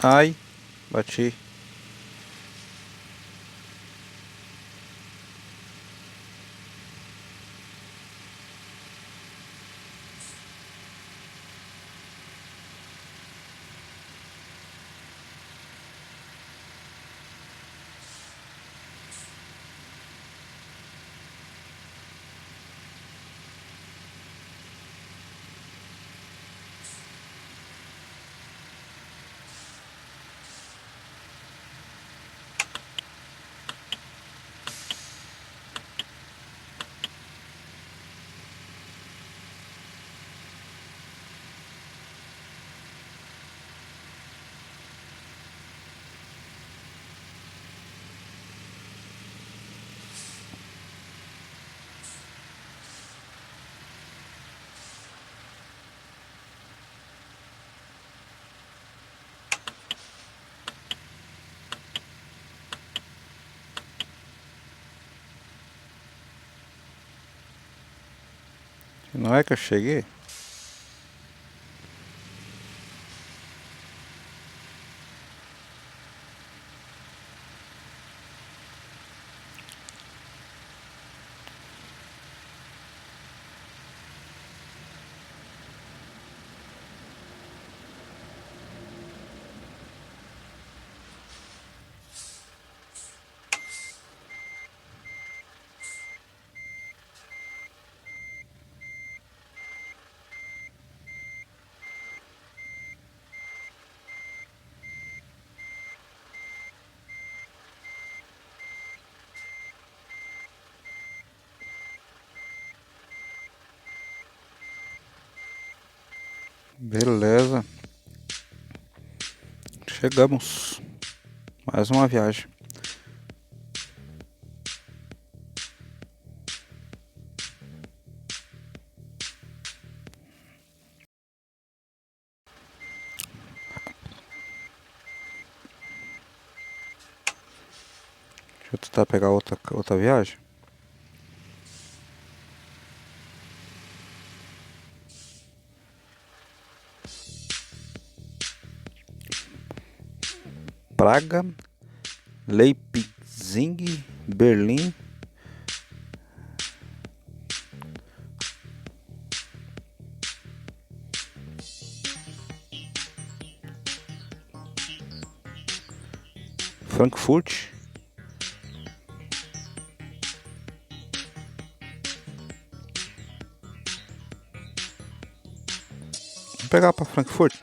Ai, bati. Não é que eu cheguei? Beleza. Chegamos. Mais uma viagem. Deixa eu tentar pegar outra viagem. Praga, Leipzig, Berlim. Frankfurt. Vou pegar para Frankfurt.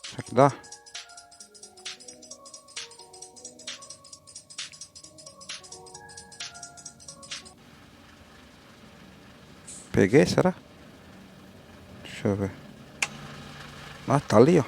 Será que dá? Peguei, será? Deixa eu ver. Ah, tá ali, ó.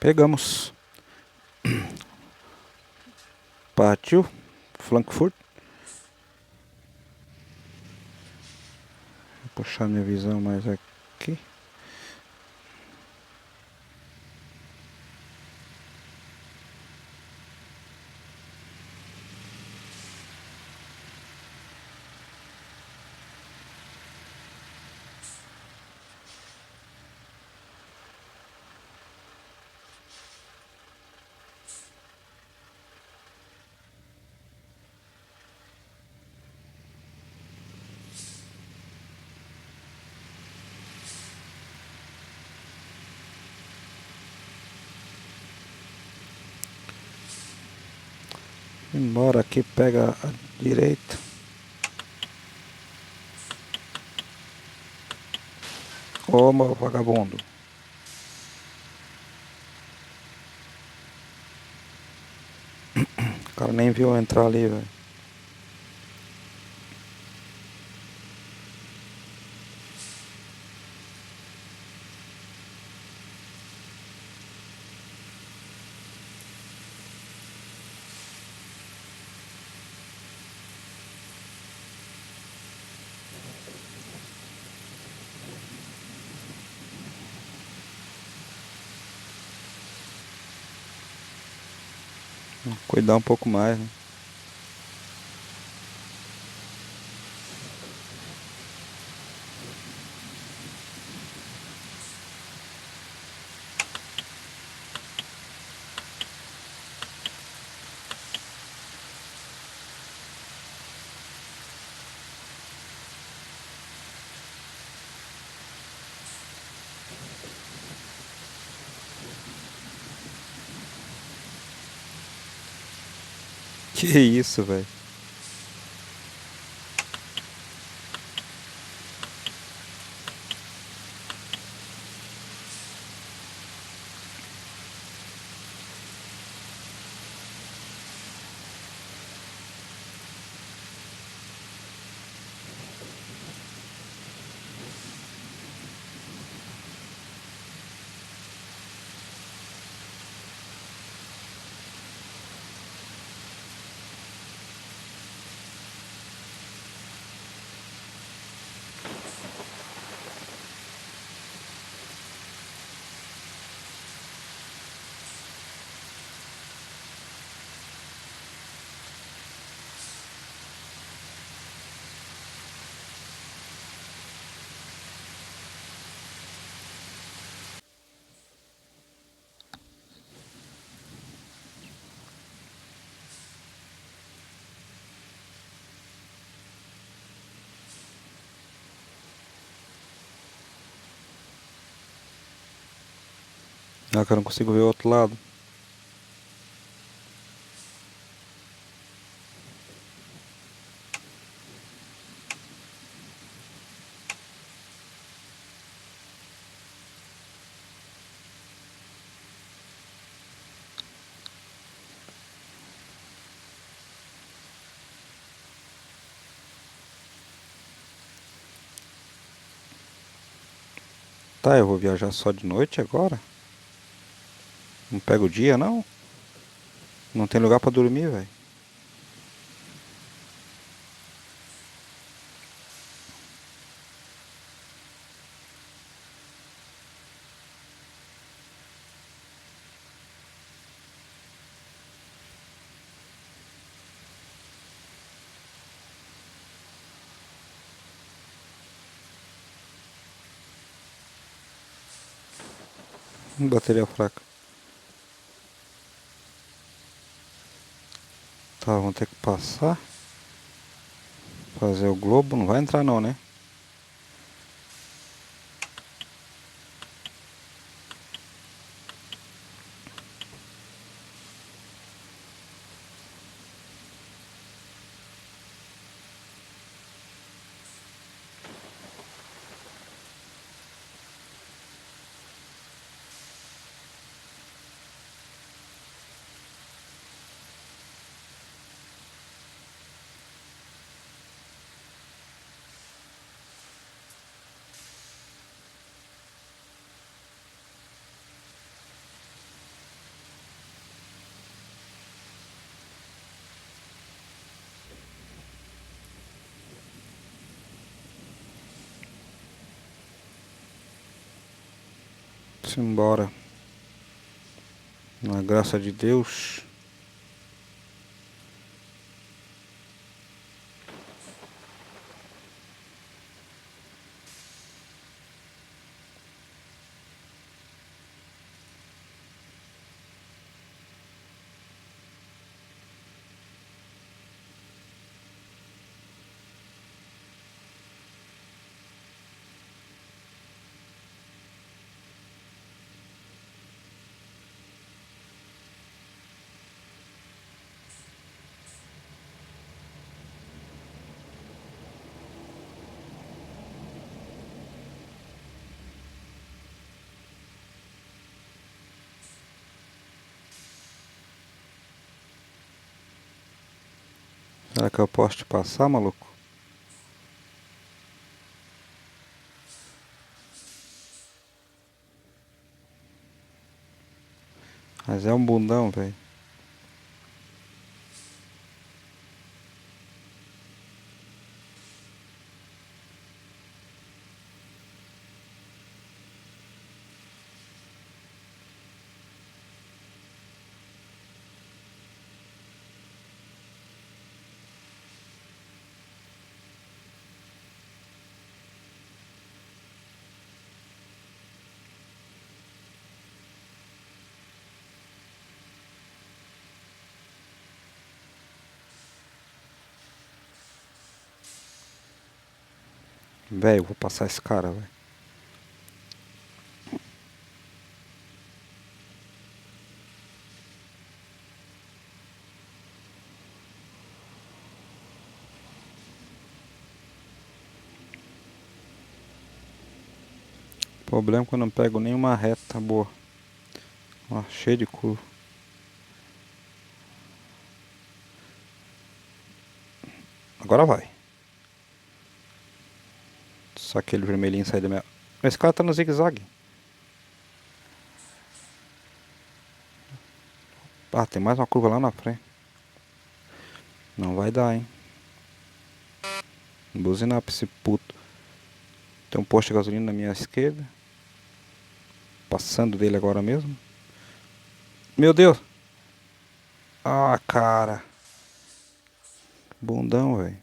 Pegamos. Partiu. Frankfurt. Vou puxar minha visão mais aqui. Embora aqui, pega a direita. Ô, meu vagabundo. O cara nem viu eu entrar ali, velho. Cuidar um pouco mais, né? Que isso, velho. Ah, que eu não consigo ver o outro lado. Tá, eu vou viajar só de noite agora? Não pego o dia, não? Não tem lugar pra dormir, velho. Bateria fraca. Tá, vamos ter que passar. Fazer o globo. Não vai entrar não, né? Simbora. Na graça de Deus. Será que eu posso te passar, maluco? Mas é um bundão, velho. Velho, vou passar esse cara, velho. Problema é que eu não pego nenhuma reta boa. Ó, cheio de curva. Agora vai. Só aquele vermelhinho sai da minha... Esse cara tá no zigue-zague. Ah, tem mais uma curva lá na frente. Não vai dar, hein. Buzinar pra esse puto. Tem um posto de gasolina na minha esquerda. Passando dele agora mesmo. Meu Deus. Ah, cara. Bundão, velho.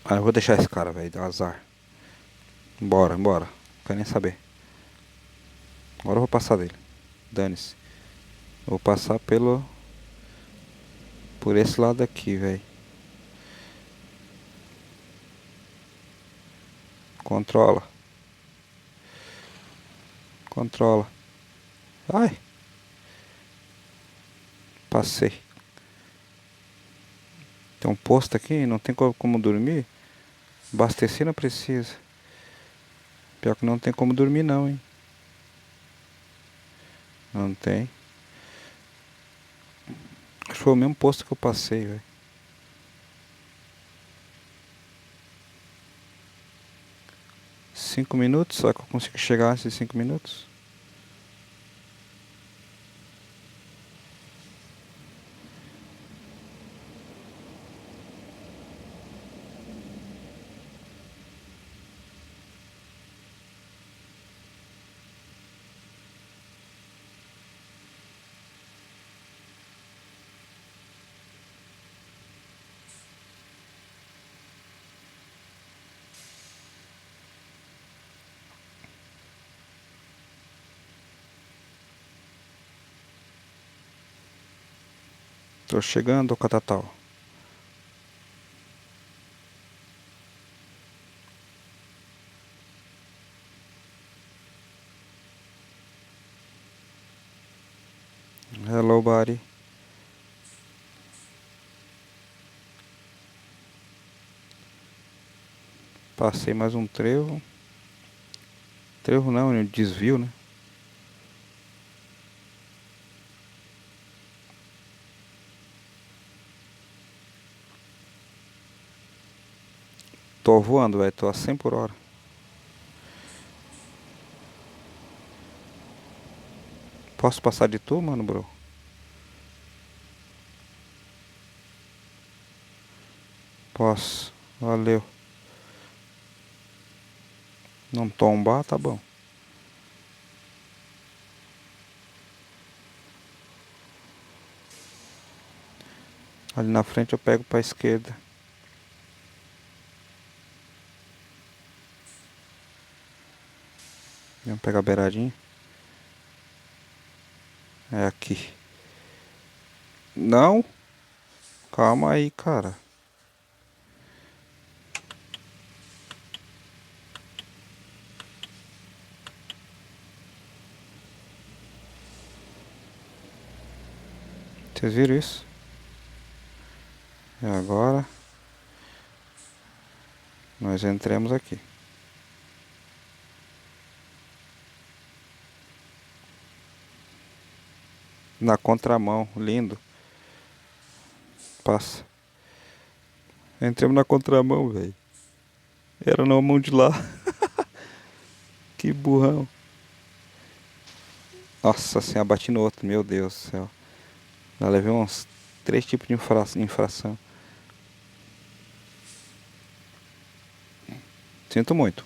Ah, eu vou deixar esse cara, velho. Dá azar. Bora, bora. Não quero nem saber. Agora eu vou passar dele. Dane-se. Vou passar pelo... Por esse lado aqui, velho. Controla. Controla. Ai. Passei. Tem um posto aqui, não tem como dormir. Abastecer não precisa. Pior que não tem como dormir não, hein. Não tem. Acho que foi o mesmo posto que eu passei, velho. 5 minutos? Será que eu consigo chegar antes de 5 minutos? Tô chegando, Catatal. Hello, buddy. Passei mais um trevo. Trevo não, um desvio, né? Tô voando, velho. Tô a 100 por hora. Posso passar de tu, mano, bro? Posso. Valeu. Não tombar, tá bom. Ali na frente eu pego pra esquerda. Vamos pegar a beiradinha. É aqui. Não? Calma aí, cara. Vocês viram isso? E agora nós entramos aqui. Na contramão, lindo. Passa. Entramos na contramão, velho. Era na mão de lá. Que burrão. Nossa senhora, bati no outro, meu Deus do céu. Já levei uns 3 tipos de infração. Sinto muito.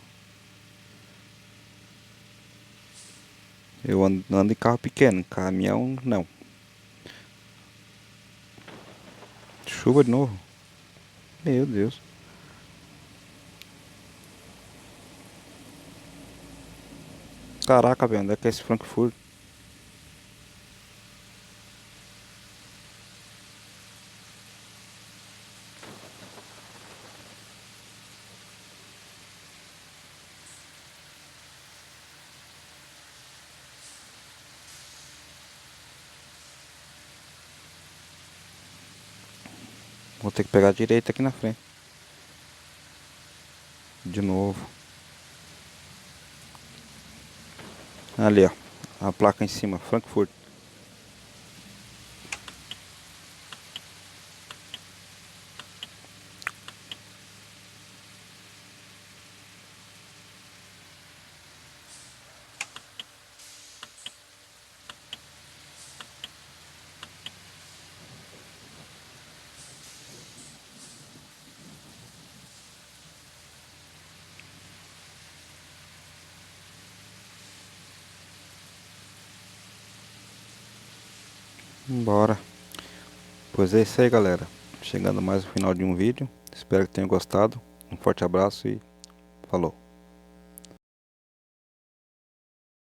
Eu ando em carro pequeno, caminhão não. Chuva de novo. Meu Deus. Caraca, velho, onde é que é esse Frankfurt? Vou ter que pegar a direita aqui na frente. De novo. Ali, ó. A placa em cima, Frankfurt. Bora. Pois é isso aí, galera. Chegando mais no final de um vídeo. Espero que tenham gostado. Um forte abraço e falou.